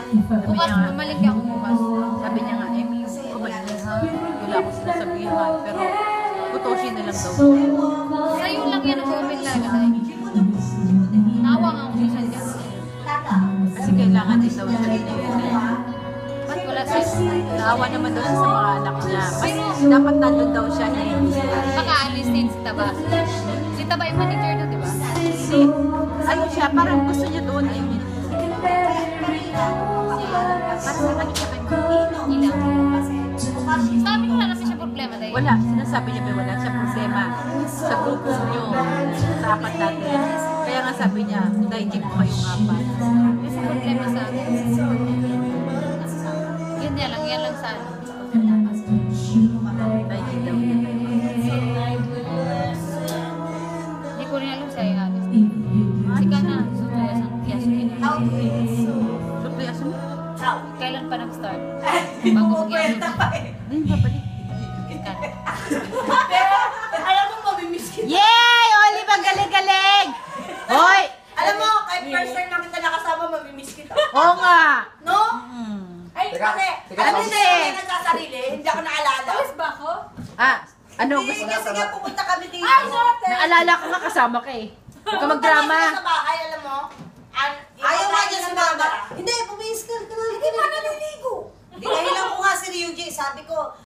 Bukas, mamalingki ako bukas. Sabi niya nga, Emmy, kumalis ha. Wala akong sinasabihan. Pero, putusin na lang daw. Sa'yo lang yan ang comment talaga. Naawa nga ako minsan dyan. Kasi kailangan din daw siya rin. Ba't wala sa'yo? Naawa naman daw siya sa mga anak niya. Mas dapat nandun daw siya. Baka alis din si Taba. Si Taba yung manager doon, di ba? Ayun siya, parang gusto niya doon. Ayun niya. Parang sa kanya siya Ilang. Sabi ko wala naman siya problema dahil. wala, sinasabi niya wala siya problema sa grupo niyo, sa apat natin. Kaya nga sabi niya, daigin mo kayong apat. Kasi problema sa akin. Yan lang sa ano. Daigin daw. Hindi ko rin alam sa'yo alis. Sika na, sutuyas ang tiyasukin. Sutuyas mo? Kailan pa nag-start? Bago mag-iwan. Hindi ba balik? Alam mo, mamimiss kita. Yay! Oli, magaling-galing! Hoy! Alam mo, kahit first time na kita nakasama, mamimiss kita. Oo nga! No? Ay, Teka, kasi, teka, alam mo kasi- na yung nagsasarili, hindi ako naalala. Alis ba ako? Ah, ano Hindi, gusto? kasi nga pupunta kami dito. Ay, sorry! Naalala ko nga kasama ka eh. Huwag ka magdrama. Pupunta kami sa bahay, alam mo. Ayaw nga niya sa mama. Hindi, pumiskal ka na. Hindi pa naliligo. Dinahilan ko nga si Ryuji. Sabi ko,